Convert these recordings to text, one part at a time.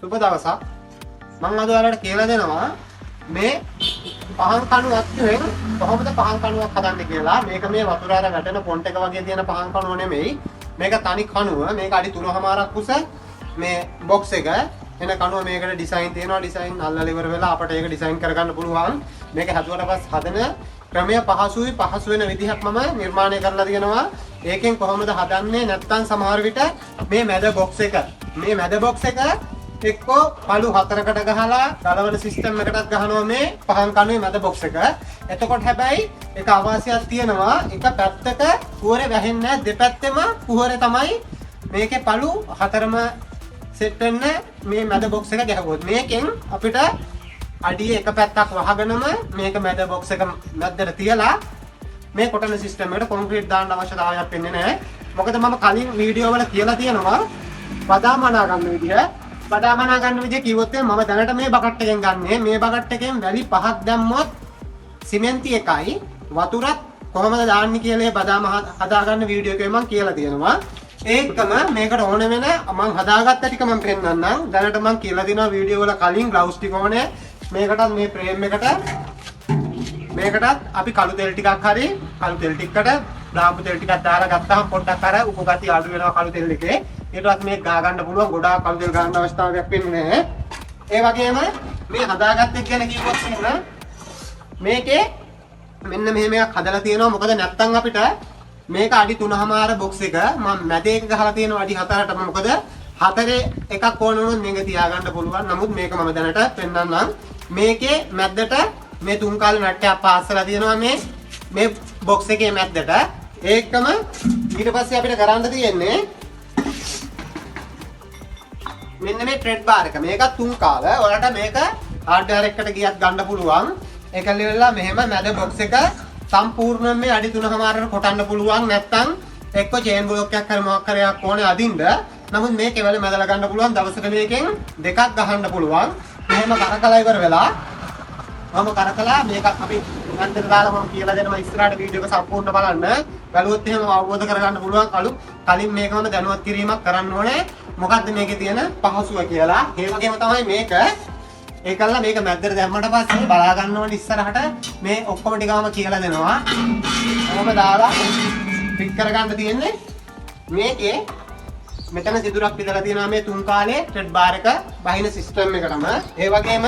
සුබ දවසක්. මම අද ඔයාලට කියලා දෙනවා මේ පහන් කණු අත්යෙන් කොහොමද පහන් කණුවක් හදන්නේ කියලා. මේක මේ වතුර අර වැටෙන පොන්ට් එක වගේ තියෙන පහන් කණුව නෙමෙයි. මේක තනි කණුව. මේක අඩි 3.5ක් උස මේ බොක්ස් එක. එන කණුව මේකට ඩිසයින් තියෙනවා. ඩිසයින් අල්ලලා ඉවර වෙලා අපිට ඒක ඩිසයින් කරගන්න පුළුවන්. මේක හදුවට පස්සේ හදන ක්‍රමය පහසු වෙන විදිහක් මම නිර්මාණය කරලා තියෙනවා. ඒකෙන් කොහොමද හදන්නේ නැත්නම් සමහර විට මේ මැද බොක්ස් එක එක්කෝ පළු 4කට ගහලා ගලවන සිස්ටම් එකකටත් ගහනවා මේ පහන් කණුවේ මැද බොක්ස් එක. එතකොට හැබැයි ඒක අවාසියක් තියෙනවා. එක පැත්තක කුහරේ වැහෙන්නේ නැහැ. දෙපැත්තෙම කුහරේ තමයි මේකේ පළු 4ම සෙට් වෙන්න මේ මැද බොක්ස් එක ගහගොත්. මේකෙන් අපිට අඩිය එක පැත්තක් වහගෙනම මේක මැද බොක්ස් එක මැද්දට තියලා මේ කොටන සිස්ටම් එකට කොන්ක්‍රීට් දාන්න අවශ්‍යතාවයක් වෙන්නේ නැහැ. මොකද මම කලින් වීඩියෝ වල කියලා තියෙනවා බදාම අනා ගන්න විදිහ. බදාම අනා ගන්න විදිහ කිව්වොත් මම දැනට මේ බකට් එකෙන් ගන්නෙ. මේ බකට් එකෙන් වැලි 5ක් දැම්මොත් සිමෙන්ති එකයි වතුරත් කොහොමද දාන්නේ කියලා බදාම හදා ගන්න වීඩියෝ එකේ මම කියලා තියෙනවා. ඒකම මේකට ඕන වෙන මම හදාගත්ත ටික මම පෙන්නන්නම්. දැනට මම කියලා දෙනවා වීඩියෝ වල කලින් ග්ලව්ස් ටික ඕනේ. මේකටත් මේ ෆ්‍රේම් මේකටත් අපි කළු තෙල් ටිකක් හරි කළු තෙල් ටිකකට බ්‍රාම්පු තෙල් ටිකක් දාලා ගත්තාම පොඩ්ඩක් අර උපගති අඩු වෙනවා කළු තෙල් එකේ. ඊට පස්සේ මේක ගා ගන්න පුළුවන්. ගොඩාක් කළු තෙල් ගන්න අවස්ථාවක් වෙන්නේ නැහැ. ඒ වගේම මේ හදාගත්ත එක ගැන කිව්වොත් මේකේ මෙන්න මෙහෙම එකක් හදලා තියෙනවා. මොකද නැත්තම් අපිට මේක අඩි 3.5 බොක්ස් එක මම මැද එක ගහලා තියෙනවා අඩි 4ට. මොකද 4 එකක් ඕන වුණොත් මේක තියාගන්න පුළුවන්. නමුත් මේක මම දැනට පෙන්නන්නම්. මේකේ මැද්දට මේ තුන් කාලේ නට්ටයක් පාස්සලා තියෙනවා මේ බොක්ස් එකේ මැද්දට. ඒකම ඊට පස්සේ අපිට කරන්න තියෙන්නේ මෙන්න මේ ට්‍රෙඩ් බාර් එක. මේකත් තුන් කාල. ඔයාලට මේක හાર્ඩ්වෙයාර් එකකට ගියත් ගන්න පුළුවන්. ඒකල්ලි වෙලා මෙහෙම මැද බොක්ස් එක සම්පූර්ණයෙන් මේ අඩි 3.5කට කොටන්න පුළුවන්. නැත්නම් එක්ක චේන් බ්ලොක් එකක් හරි මොකක් හරි එකක් ඕනේ අදින්න. නමුත් මේ කෙවල මැදලා ගන්න පුළුවන්. දවසක මේකෙන් දෙකක් ගහන්න පුළුවන්. මෙහෙම කරකලා ඉවර වෙලා මම කරකලා මේක අපි අන්තර දාලා මම කියලා දෙනවා ඉස්සරහට වීඩියෝ එක සම්පූර්ණ බලන්න. බලුවොත් එහෙම අවබෝධ කරගන්න පුළුවන්. කලින් මේකම දැනුවත් කිරීමක් කරන්න ඕනේ. මොකද්ද මේකේ තියෙන පහසුව කියලා. ඒ වගේම තමයි මේක ඒකල්ලා මේක මැද්දට දැම්මට පස්සේ බලා ගන්න ඕනේ ඉස්සරහට මේ ඔක්කොම ටිකම කියලා දෙනවා. කොහොම දාලා ෆිට කරගන්න තියෙන්නේ මේකේ මෙතන සිදුරක් විදලා තියෙනවා මේ තුන් කාලේ ට්‍රෙඩ් බාර් එක බහින සිස්ටම් එකටම. ඒ වගේම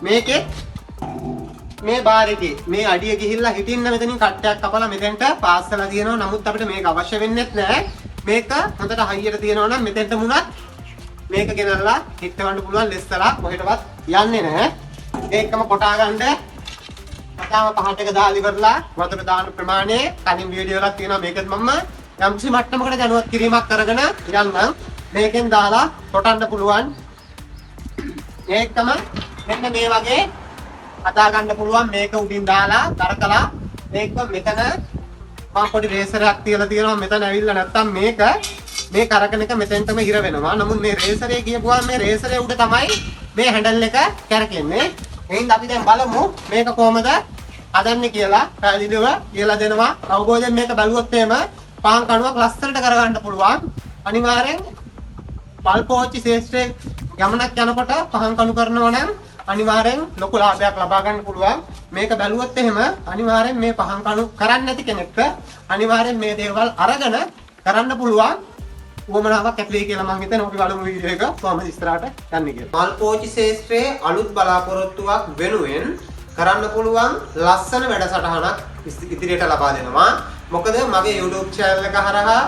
මේකේ මේ බාර් එකේ මේ අඩිය ගිහිල්ලා හිටින්න මෙතනින් කට්ටයක් කපලා මෙතෙන්ට පාස්සලා තියෙනවා. නමුත් අපිට මේක අවශ්‍ය වෙන්නේ නැහැ. මේක හොඳට හයියට තියෙනවා නම් මෙතෙන්ට මුණත් මේක ගෙනල්ලා හිටවන්න පුළුවන්. ලෙස්සලා කොහෙටවත් යන්නේ නැහැ. ඒකම කොටා ගන්න පතාම පහට එක දාලා ඉවරලා වතුර දාන ප්‍රමාණය කලින් වීඩියෝ එකක් තියෙනවා. මේකත් මම යම්කිසි මට්ටමකට දැනුවත් කිරීමක් කරගෙන යන්නම්. මේකෙන් දාලා කොටන්න පුළුවන්. ඒකම මෙන්න මේ වගේ හදා ගන්න පුළුවන්. මේක උඩින් දාලා කරකලා මේක මෙතන මම පොඩි රේසරයක් තියලා තියෙනවා. මෙතන ඇවිල්ලා නැත්තම් මේක මේ කරකන එක මෙතෙන්ටම හිර වෙනවා. නමුත් මේ රේසරේ කියපුවා මේ රේසරේ උඩ තමයි මේ හැන්ඩල් එක කරකෙන්නේ. එහෙනම් අපි දැන් බලමු මේක කොහමද හදන්නේ කියලා. පැහැදිලිව කියලා දෙනවා. අවබෝධයෙන් මේක බලුවොත් එහෙම පහන් කණුවක් ලස්සනට කරගන්න පුළුවන්. අනිවාර්යෙන් පල්පෝච්චි ශේෂ්ත්‍රයේ ගමනක් යනකොට පහන් කණු කරනවා නම් අනිවාර්යෙන් ලොකු ලාභයක් ලබා ගන්න පුළුවන්. මේක බැලුවොත් එහෙම අනිවාර්යෙන් මේ පහන් කණු කරන්නේ නැති කෙනෙක්ට අනිවාර්යෙන් මේ දේවල් අරගෙන කරන්න පුළුවන්. උවමනාවක් ඇති කියලා මම හිතනවා. අපි බලමු වීඩියෝ එක කොහොමද ඉස්සරහට යන්නේ කියලා. පල්පෝච්චි ශේෂ්ත්‍රයේ අලුත් බලාපොරොත්තුවක් වෙනුවෙන් කරන්න පුළුවන් ලස්සන වැඩසටහනක් ඉදිරියට ලබා දෙනවා. මොකද මගේ YouTube channel එක හරහා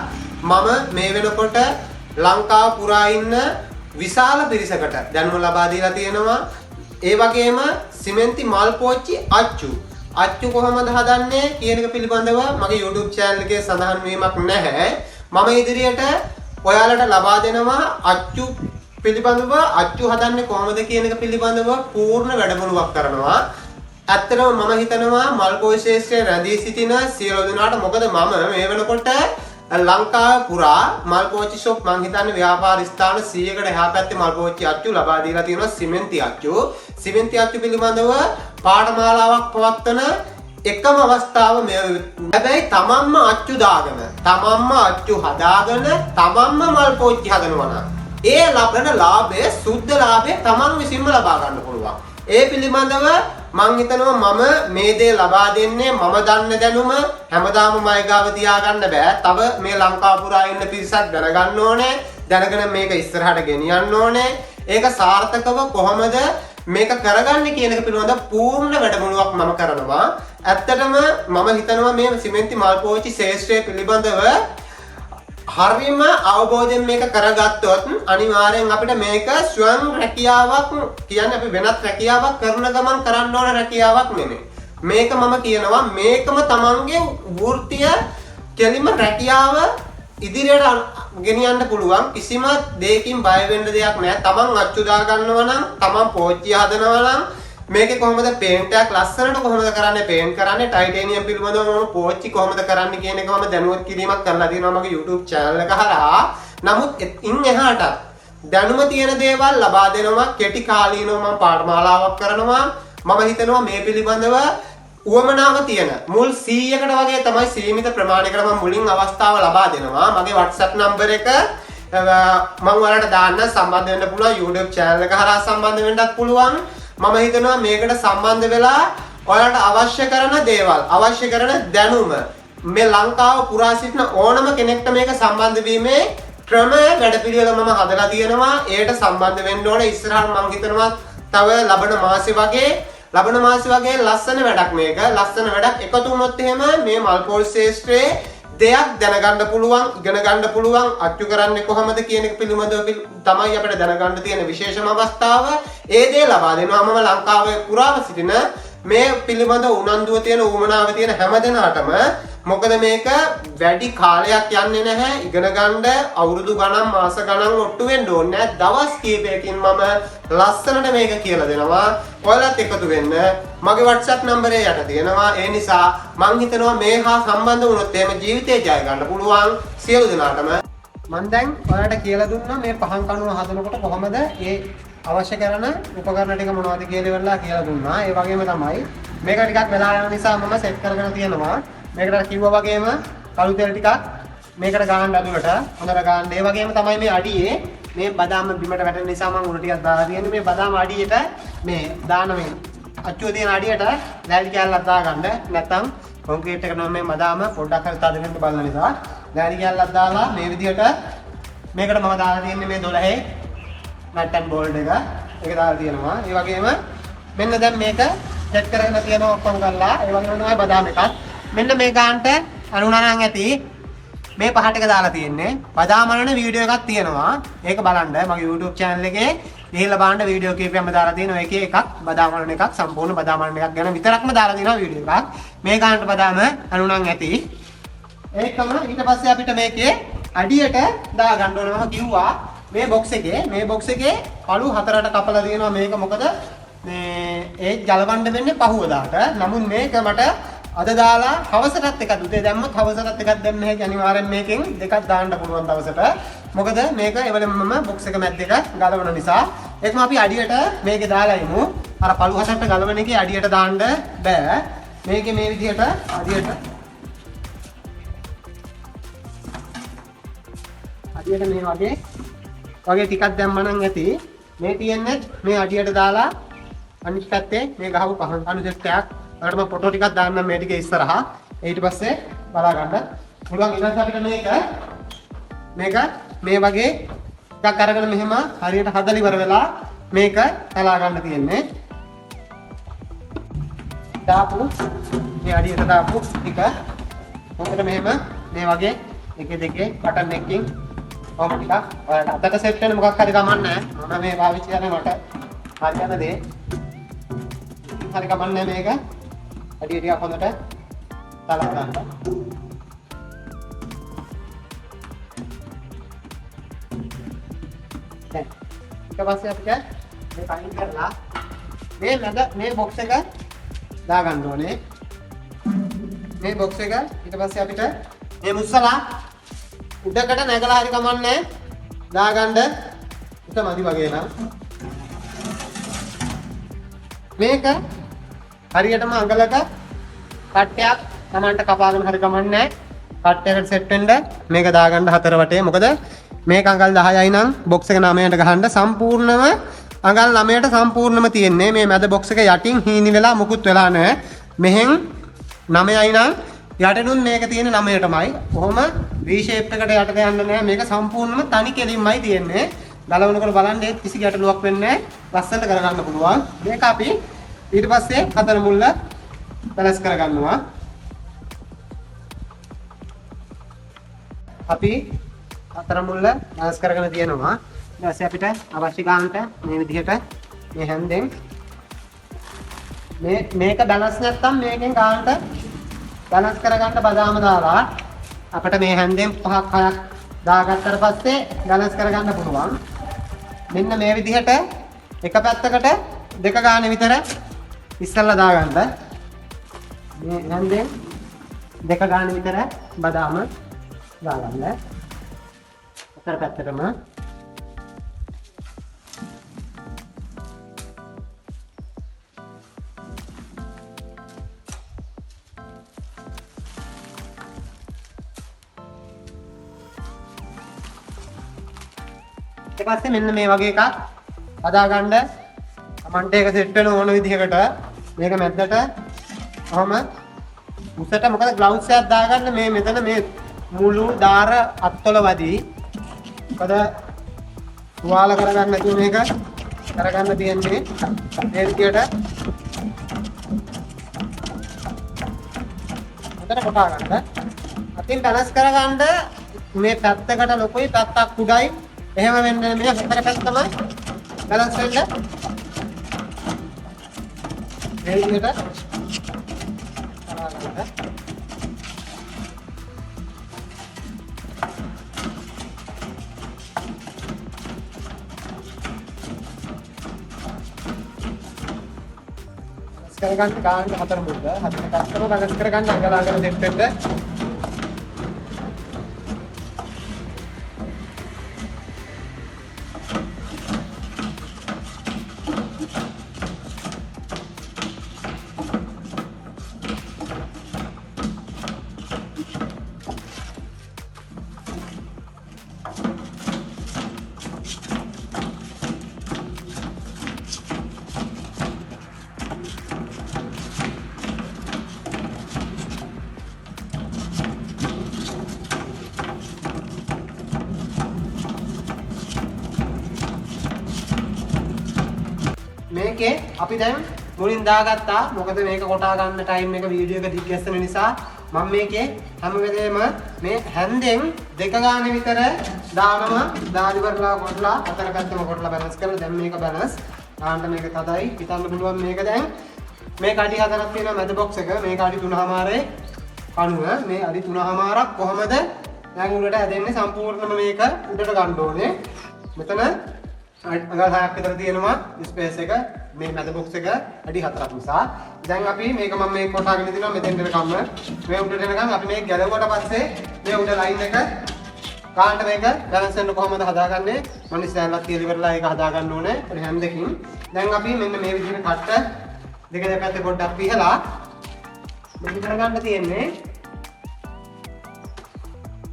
මම මේ වෙනකොට ලංකාව පුරා ඉන්න විශාල පිරිසකට දැනුම ලබා දීලා තියෙනවා. ඒ වගේම සිමෙන්ති මල් පෝච්චි අච්චු කොහොමද හදන්නේ කියන එක පිළිබඳව මගේ YouTube channel එකේ සඳහන් වීමක් නැහැ. මම ඉදිරියට ඔයාලට ලබා දෙනවා අච්චු පිළිබඳව අච්චු හදන්නේ කොහොමද කියන එක පිළිබඳව පූර්ණ වැඩමුළුවක් කරනවා. ඇත්තටම මම හිතනවා මල් පෝච්චි ශේෂ්ත්‍රයේ රැඳී සිටින සියලු දෙනාට. මොකද මම මේ වෙනකොට ලංකාව පුරා මල් පෝච්චි ෂොප් මං හිතන්නේ ව්‍යාපාර ස්ථාන 100කට එහා පැත්තේ මල් පෝච්චි අච්චු ලබා දීලා තියෙනවා. සිමෙන්ති අච්චු පිළිබඳව පාඨමාලාවක් පවත්වන එකම අවස්ථාව මේ. හැබැයි තමන්ම අච්චු දාගෙන තමන්ම අච්චු හදාගෙන තමන්ම මල් පෝච්චි හදනවා නම් ඒ ලබන ලාභය සුද්ධ ලාභය තමන් විසින්ම ලබා ගන්න පුළුවන්. ඒ පිළිබඳව මං හිතනවා මම මේ දේ ලබා දෙන්නේ මම දන්න දැනුම හැමදාම මයි ගාව තියාගන්න බෑ. තව මේ ලංකාව පුරා ඉන්න පිරිසක් දැනගන්න ඕනේ. දැනගෙන මේක ඉස්සරහට ගෙනියන්න ඕනේ. ඒක සාර්ථකව කොහොමද මේක කරගන්නේ කියන එක පිළිබඳව පූර්ණ වැඩමුළුවක් මම කරනවා. ඇත්තටම මම හිතනවා මේ සිමෙන්ති මල් පෝච්චි ශේෂ්ත්‍රය පිළිබඳව හරිම අවබෝධයෙන් මේක කරගත්තොත් අනිවාර්යෙන් අපිට මේක ස්වයං රැකියාවක් කියන්නේ අපි වෙනත් රැකියාවක් කරන ගමන් කරන්න ඕන රැකියාවක් නෙමෙයි. මේක මම කියනවා මේකම තමන්ගේ වෘත්තිය කෙලිම රැකියාව ඉදිරියට ගෙනියන්න පුළුවන්. කිසිම දෙයකින් බය වෙන්න දෙයක් නැහැ. තමන් අච්චු දා ගන්නවා නම් තමන් පෝච්චිය හදනවා නම් මේකේ කොහොමද පේන්ට් එකක් ලස්සනට කොහොමද කරන්නේ පේන්ට් කරන්නේ ටයිටේනියම් පිළිබඳව මම පෝච්චි කොහොමද කරන්නේ කියන එක මම දැනුවත් කිරීමක් කරලා තියෙනවා මගේ YouTube channel එක හරහා. නමුත් ඉන් එහාට දැනුම තියෙන දේවල් ලබා දෙනවා කෙටි කාලීනව මම පාඨමාලාවක් කරනවා. මම හිතනවා මේ පිළිබඳව උවමනාව තියෙන මුල් 100කට වගේ තමයි සීමිත ප්‍රමාණයකට මම මුලින් අවස්ථාව ලබා දෙනවා. මගේ WhatsApp number එක මම ඔයාලට දාන්න සම්බන්ධ වෙන්න පුළුවන්. YouTube channel එක හරහා සම්බන්ධ වෙන්නත් පුළුවන්. මම හිතනවා මේකට සම්බන්ධ වෙලා ඔයාලට අවශ්‍ය කරන දේවල් අවශ්‍ය කරන දැනුම මේ ලංකාව පුරා සිටින ඕනම කෙනෙක්ට මේක සම්බන්ධ වීමේ ක්‍රම වැඩපිළිවෙල මම හදලා තියෙනවා. ඒකට සම්බන්ධ වෙන්න ඕනේ. ඉස්සරහට මම හිතනවා තව ලබන මාසෙ වගේ ලස්සන වැඩක් මේක. ලස්සන වැඩක් එකතු වුණොත් එහෙම මේ මල්පෝල් ශේෂ්ත්‍රයේ දෙයක් දැනගන්න පුළුවන්, ඉගෙන ගන්න පුළුවන්, අච්චු කරන්නේ කොහොමද කියන එක පිළිබඳව තමයි අපිට දැනගන්න තියෙන විශේෂම අවස්ථාව. ඒ දේ ලබා දෙනවා මම ලංකාවේ පුරාම සිටින මේ පිළිබඳ උනන්දුව තියෙන උවමනාව තියෙන හැම දෙනාටම. මොකද මේක වැඩි කාලයක් යන්නේ නැහැ. ඉගෙන ගන්න අවුරුදු ගණන් මාස ගණන් ඔට්ටු වෙන්න ඕනේ නැහැ. දවස් කීපයකින් මම ලස්සනට මේක කියලා දෙනවා. ඔයාලත් එකතු වෙන්න. මගේ WhatsApp නම්බරය යට තියෙනවා. ඒ නිසා මං හිතනවා මේ හා සම්බන්ධ වුණොත් එහෙම ජීවිතේ ජය ගන්න පුළුවන් සියලු දෙනාටම. මම දැන් ඔයාලට කියලා දුන්නා මේ පහන් කණුව හදනකොට කොහොමද ඒ අවශ්‍ය කරන උපකරණ ටික මොනවද කියලා දුන්නා. ඒ වගේම තමයි මේක ටිකක් වෙලා යන නිසා මම සෙට් කරගෙන තියෙනවා. මේකට කිව්වා වගේම කළු තෙල් ටිකක් මේකට ගහන්න අදුරට හොඳට ගන්න. ඒ වගේම තමයි මේ අඩියේ මේ බදාම බිමට වැටෙන නිසා මම උඩ ටිකක් දාලා තියෙන්නේ. මේ බදාම අඩියට මේ දාන මේ අච්චුව තියෙන අඩියට ලෑලි කෑල්ලක් දාගන්න. නැත්නම් කොන්ක්‍රීට් එකට මේ බදාම පොඩ්ඩක් හරි තද වෙන්න බලන නිසා ලෑලි කෑල්ලක් දාලා මේ විදිහට මේකට මම දාලා තියෙන්නේ මේ 12 නට් ඇන්ඩ් බෝල්ට් එක. ඒක දාලා තියෙනවා. ඒ වගේම මෙන්න දැන් මේක සෙට් කරගෙන තියෙනවා ඔක්කොම කරලා. ඒ වගේම තමයි බදාම එකත් මෙන්න මේ ගානට අනුනනම් ඇති මේ පහට එක දාලා තියෙන්නේ. බදාම අනන වීඩියෝ එකක් තියෙනවා. ඒක බලන්න මගේ YouTube channel එකේ ගිහිල්ලා බලන්න වීඩියෝ කීපයක්ම දාලා තියෙනවා. ඒකේ එකක් බදාම අනන එකක් සම්පූර්ණ බදාම අනන එකක් ගැන විතරක්ම දාලා තියෙනවා වීඩියෝ එකක්. මේ ගානට බදාම අනුනන් ඇති. ඒකම ඊට පස්සේ අපිට මේකේ අඩියට දා ගන්න ඕන. මම කිව්වා මේ බොක්ස් එකේ කළු හතරට කපලා තියෙනවා. මේක මොකද මේ ඒ ජලවන්න වෙන්නේ පහුවදාට. නමුත් මේක මට අද දාලා හවසටත් එකක් උදේ දැම්මොත් හවසටත් එකක් දෙන්න හැකි. අනිවාර්යෙන් මේකෙන් දෙකක් දාන්න පුළුවන් දවසට. මොකද මේක එවලම මම බොක්ස් එක මැද්ද එක ගලවන නිසා. ඒකම අපි අඩියට මේකේ දාලා ඉමු. අර පළු හතරට ගලවන එකේ අඩියට දාන්න බෑ. මේකේ මේ විදිහට අඩියට මේ වගේ ටිකක් දැම්මනම් ඇති. මේ තියන්නේ මේ අඩියට දාලා අනිත් පැත්තේ මේ ගහපු පහන් කණු දෙකක් අරම ෆොටෝ ටිකක් දාන්න මේ ටික ඉස්සරහා. ඊට පස්සේ බලා ගන්න පුළුවන්. ඊට පස්සේ අපිට මේක මේ වගේ ටිකක් අරගෙන මෙහෙම හරියට හදලා ඉවර වෙලා මේක තලා ගන්න තියෙන්නේ. දාපු මේ අඩියට දාපු ටික හොඳට මෙහෙම මේ වගේ එකේ දෙකේ බටන් එකකින් ඔහොම ටිකක් ඔයාලට අතට සෙට් වෙන මොකක් හරි ගමන් නැහැ. මම මේ පාවිච්චි කරන්නේ මට හරියන දේ. හරි ගමන් නැහැ මේක. අඩිය ටිකක් හොඳට තලා ගන්න. දැන් ඊට පස්සේ අපිට මේ කයින් කරලා මේ බොක්ස් එක දා ගන්න ඕනේ. මේ බොක්ස් එක ඊට පස්සේ අපිට මේ මුස්සලා උඩකට නැගලා හරි කමන්නේ දාගන්න එක මදි වගේ නම් මේක හරියටම අඟලක කට්ටයක් Tamanට කපාගෙන හරි කමන්නේ කට්ටයකට සෙට් වෙන්න මේක දාගන්න හතර වටේ. මොකද මේක අඟල් 10යි නම් බොක්ස් එක 9ට ගහන්න සම්පූර්ණම අඟල් 9ට සම්පූර්ණම තියෙන්නේ මේ මැද බොක්ස් එක යටින් හීනි වෙලා මුකුත් වෙලා නැහැ. මෙහෙන් 9යි නම් යටිනුත් මේක තියෙන්නේ 9ටමයි. කොහොම V shape එකට යටට යන්න නැහැ. මේක සම්පූර්ණම තනි කෙලින්මයි තියෙන්නේ. ගලවනකොට බලන්න ඒත් කිසි ගැටලුවක් වෙන්නේ නැහැ. ලස්සනට කරගන්න පුළුවන්. මේක අපි ඊට පස්සේ හතර මුල්ල බැලන්ස් කරගන්නවා. අපි හතර මුල්ල බැලන්ස් කරගෙන තියෙනවා. ඊට පස්සේ අපිට අවශ්‍ය ගානට මේ විදිහට මේ හැන්දෙන් මේක බැලන්ස් නැත්තම් මේකෙන් ගානට බැලන්ස් කරගන්න බදාම දාලා අපිට මේ හැන්දෙන් 5ක් 6ක් දාගත්තට පස්සේ බැලන්ස් කරගන්න පුළුවන්. මෙන්න මේ විදිහට එක පැත්තකට දෙක ගාන විතර ඉස්සල්ලා දාගන්න. මේ හැන්දෙන් දෙක ගාන විතර බදාම දාගන්න. අතර පැත්තටම ඊට පස්සේ මෙන්න මේ වගේ එකක් හදාගන්න කමන්ට් එක සෙට් වෙන ඕන විදිහකට මේක මැද්දට කොහොම උසට මොකද ග්ලව්ස් එකක් දාගන්න මේ මෙතන මේ මුළු දාර අත්වල වදී මොකද තුවාල කරගන්න නැතුව මේක කරගන්න තියෙන්නේ මේ විදිහට හොඳට කොටා ගන්න. අතින් බැලන්ස් කරගන්න මේ පැත්තකට ලොකුයි පැත්තක් උඩයි එහෙම වෙන්නේ මේ හතර පැත්තම බැලන්ස් වෙන්න මේ විදිහට කරගන්න ගාන හතර මුද්ද හතර පැත්තම බැලන්ස් කරගන්න අඟලාගෙන දෙන්න මේකේ අපි දැන් මුලින් දාගත්තා. මොකද මේක කොටා ගන්න ටයිම් එක වීඩියෝ එක දිග්ගැස්සෙන නිසා මම මේකේ හැම වෙලේම මේ හැන්දෙන් දෙක ගාන විතර දානවා. දාලි වරලා කොටලා අතර පැත්තම කොටලා බැලන්ස් කරලා දැන් මේක බැලන්ස්. ගාන්න මේක තදයි හිතන්න පුළුවන් මේක දැන් මේක අඩි 4ක් තියෙන මැද බොක්ස් එක මේක අඩි 3මාරේ කණුව මේ අඩි 3මාරක් කොහමද දැන් උඩට හැදෙන්නේ සම්පූර්ණයෙන්ම මේක උඩට ගන්න ඕනේ. මෙතන අඟල් 6ක් විතර තියෙනවා ස්පේස් එක මේ මැද බොක්ස් එක අඩි 4ක් නිසා. දැන් අපි මේක මම මේක කොටාගෙන දිනවා මෙතෙන් දෙනකම් මේ උඩට එනකම් අපි මේක ගැලවුවට පස්සේ මේ උඩ ලයින් එක ගන්නට මේක බැලන්ස් වෙන්න කොහොමද හදාගන්නේ මම ඉස්සෙල්ලා කියලා ඉවරලා ඒක හදාගන්න ඕනේ පොඩි හැම් දෙකකින්. දැන් අපි මෙන්න මේ විදිහට කට්ට දෙක දෙපැත්තේ පොඩ්ඩක් පිහලා මෙන්න කරගන්න තියෙන්නේ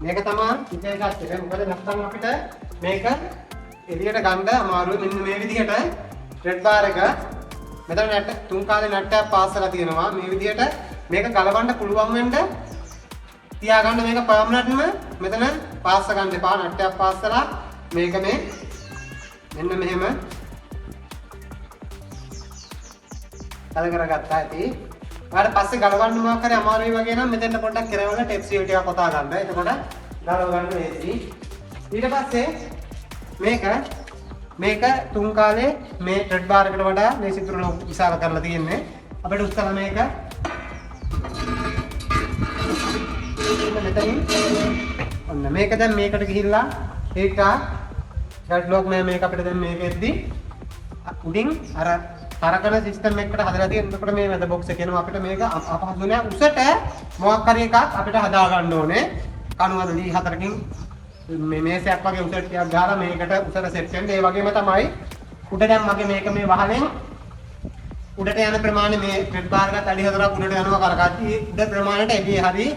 මේක තමයි ඉතින් එකක් එක මොකද නැත්නම් අපිට මේක එළියට ගන්න අමාරුයි. මෙන්න මේ විදිහට රෙඩ් බාර් එක මෙතන නැට් තුන් කාලේ නැට්ටයක් පාස්සලා තියෙනවා. මේ විදිහට මේක ගලවන්න පුළුවන් වෙන්න තියාගන්න මේක පර්මනන්ට්ම මෙතන පාස්ස ගන්න එපා. නැට්ටයක් පාස්සලා මේක මේ මෙන්න මෙහෙම තල කරගත්තා ඇති. ඊට පස්සේ ගලවන්න මොකක් හරි අමාරුයි වගේ නම් මෙතෙන්ට පොඩ්ඩක් කරවලා ටෙප්සියෝ ටිකක් කොටා ගන්න. එතකොට ගලව ගන්න ලේසියි. ඊට පස්සේ මේක තුන් කාලේ මේ රෙඩ් බාර් එකට වඩා මේ සිතුරු විශාල කරලා තියෙන්නේ. අපිට උස්සලා මේක මෙතනින් ඔන්න මේක දැන් මේකට ගිහිල්ලා ඒක ඩැඩ්ලොක් නෑ මේක අපිට දැන් මේකෙද්දි උඩින් අර තරකන සිස්ටම් එකකට හදලා තියෙන. එතකොට මේ මැද බොක්ස් එක එනවා අපිට මේක අපහසු නෑ. උසට මොකක් හරි එකක් අපිට හදා ගන්න ඕනේ. කණුවද ලී හතරකින් මේ මේසයක් වගේ උසට ටිකක් ගහලා මේකට උසට සෙට් වෙන්න. ඒ වගේම තමයි උඩ දැන් මගේ මේක මේ වහලෙන් උඩට යන ප්‍රමාණය මේ රෙඩ් බාර් එකත් අඩි 4ක් උඩට යනවා කරකටි. උඩ ප්‍රමාණයට එළිය හරි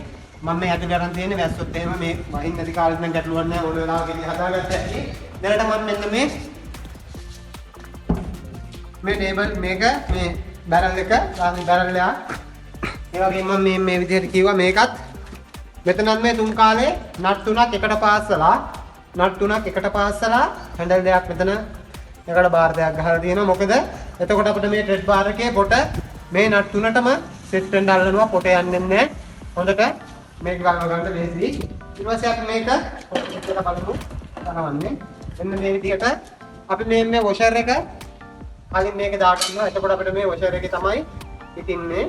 මම මේ ඇතුලේ අරන් තියෙන්නේ වැස්සොත් එහෙම මේ වහින් නැති කාලෙත් නම් ගැටලුවක් නැහැ ඕන වෙලාවක ඉතින් හදාගත්ත ඇති. දැනට මම මෙන්න මේ ටේබල් මේක මේ බැරල් එක දාන්නේ බැරල් එක. ඒ වගේම මම මේ විදිහට කිව්වා මේකත් මෙතනත් මේ තුන් කාලේ නට් තුනක් එකට පාස්සලා හැන්ඩල් දෙකක් මෙතන එකට බාර් දෙකක් ගහලා තියෙනවා. මොකද එතකොට අපිට මේ ට්‍රෙඩ් බාර් එකේ පොට මේ නට් තුනටම සෙට් වෙන්න අල්ලනවා. පොට යන්නේ නැහැ. හොඳට මේක ගලව ගන්න ලේසියි. ඊට පස්සේ අපි මේක පොට්ට බලමු කරවන්නේ. එන්න මේ විදිහට අපි මේ වොෂර් එක අලින් මේක දාගන්නවා. එතකොට අපිට මේ වොෂර් එකේ තමයි ඉතින්නේ.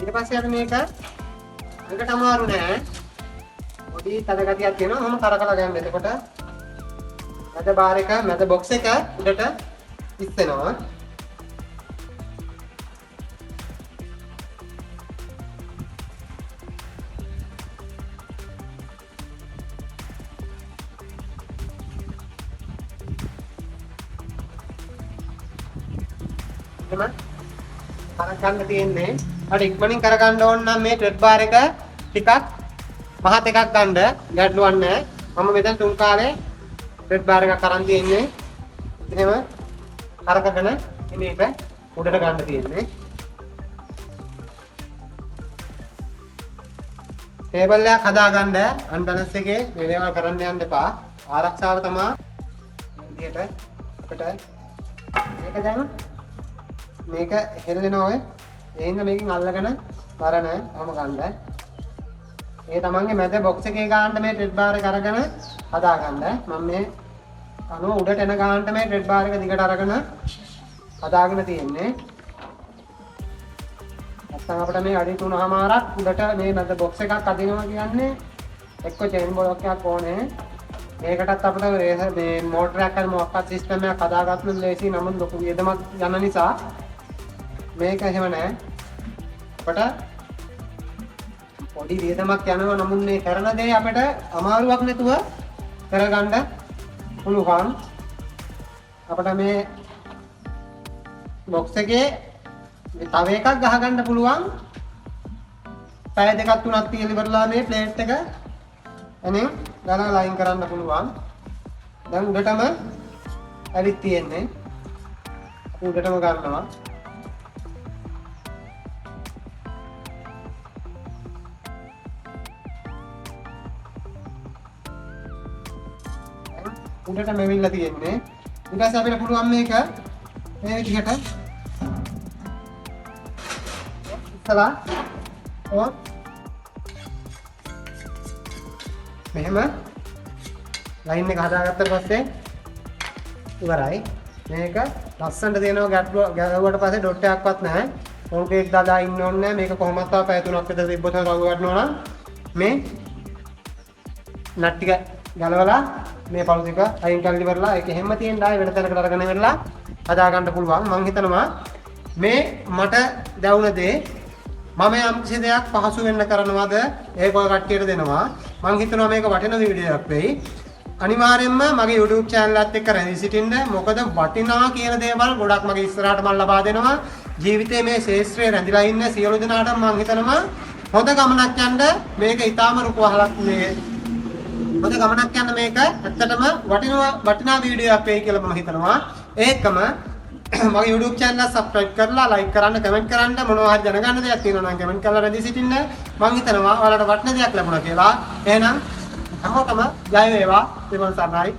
ඊට පස්සේ අපි මේකට අමාරු නෑ. පොඩි තද ගතියක් තියෙනවා. මම කරකලා ගන්න. එතකොට මැද බාර් එක මැද බොක්ස් එක උඩට ඉස්සෙනවා. එතන කරගන්න තියෙන්නේ. අර ඉක්මනින් කරගන්න ඕන නම් මේ ට්‍රෙඩ් බාර් එක ටිකක් මහත් එකක් ගන්න ගැටලුවක් නැහැ. මම මෙතන තුන් කාලේ ට්‍රෙඩ් බාර් එකක් අරන් තියෙන්නේ. එහෙම කරකගෙන මේක උඩට ගන්න තියෙන්නේ. ටේබල් එකක් හදාගන්න අන්බැලන්ස් එකේ මේ දේවල් කරන්න යන්න එපා. ආරක්ෂාව තමයි විදියට අපිට මේක දැන් මේක හෙල්ලෙනවා ඔය. ඒ හින්දා මේකෙන් අල්ලගෙන බර නැහැ. කොහොම ගන්නද? ඒ තමන්ගේ මැද බොක්ස් එකේ ගන්නට මේ ට්‍රෙඩ් බාර් එක අරගෙන හදාගන්න. මම මේ අනුව උඩට එන ගන්නට මේ ට්‍රෙඩ් බාර් එක දිගට අරගෙන හදාගෙන තියෙන්නේ. නැත්නම් අපිට මේ අඩි 3මාරක් උඩට මේ මැද බොක්ස් එකක් අදිනවා කියන්නේ එක්ක චේන් බෝලක් එකක් ඕනේ. මේකටත් අපිට මේ මෝටරයක් හරි මොකක්වත් සිස්ටම් එකක් හදාගන්න ලේසි. නමුත් ලොකු වියදමක් යන නිසා මේක එහෙම නැහැ. අපට පොඩි වියදමක් යනවා. නමුත් මේ කරන දේ අපිට අමාරුවක් නැතුව කරගන්න පුළුවන්. අපිට මේ බොක්ස් එකේ තව එකක් ගහගන්න පුළුවන්. පැය දෙකක් තුනක් තියලා ඉවරලා මේ ප්ලේට් එක එනේ ගලව ලයින් කරන්න පුළුවන්. දැන් උඩටම ඇවිත් තියෙන්නේ. අපි උඩටම ගන්නවා. උඩට මෙවිල්ලා තියෙන්නේ. ඊට පස්සේ අපිට පුළුවන් මේක මේ විදිහට ඉස්සලා මෙහෙම ලයින් එක හදාගත්තට පස්සේ ඉවරයි. මේක ලස්සනට දෙනවා. ගැලුවට පස්සේ ඩොට් එකක්වත් නැහැ. කොන්ක්‍රීට් දාලා ඉන්න ඕනේ නැහැ. මේක කොහොමද තව පැය 3ක් විතර තිබ්බොත් රවු ගන්නවා නම් මේ නට් ටික ගලවලා මේ පළු ටික අයින් කරලා ඉවරලා ඒක හැම තියෙන ආයෙ වෙන තැනකට අරගෙන ඉවරලා හදා ගන්න පුළුවන්. මම හිතනවා මේ මට දැවුන දේ මම යම් කිසි දෙයක් පහසු වෙන්න කරනවද ඒක ඔය කට්ටියට දෙනවා. මම හිතනවා මේක වටින වීඩියෝ එකක් වෙයි. අනිවාර්යයෙන්ම මගේ YouTube channel එකත් එක්ක රැඳී සිටින්න. මොකද වටිනා කියන දේවල් ගොඩක් මගේ ඉස්සරහට මම ලබා දෙනවා. ජීවිතයේ මේ ශේෂ්ත්‍රයේ රැඳිලා ඉන්න සියලු දෙනාටම මම හිතනවා හොඳ ගමනක් යන්න මේක ඊටාම රුකුවහලක් මේ හොඳ ගමනක් යන්න මේක ඇත්තටම වටිනා වීඩියෝ එකක් වෙයි කියලා මම හිතනවා. ඒකම මගේ YouTube channel එක subscribe කරලා like කරන්න comment කරන්න මොනවා හරි දැනගන්න දෙයක් තියෙනවා නම් comment කරලා රැඳී සිටින්න. මම හිතනවා ඔයාලට වටින දෙයක් ලැබුණා කියලා. එහෙනම් හැමෝටම ජය වේවා. දෙවන් සර්ණයි.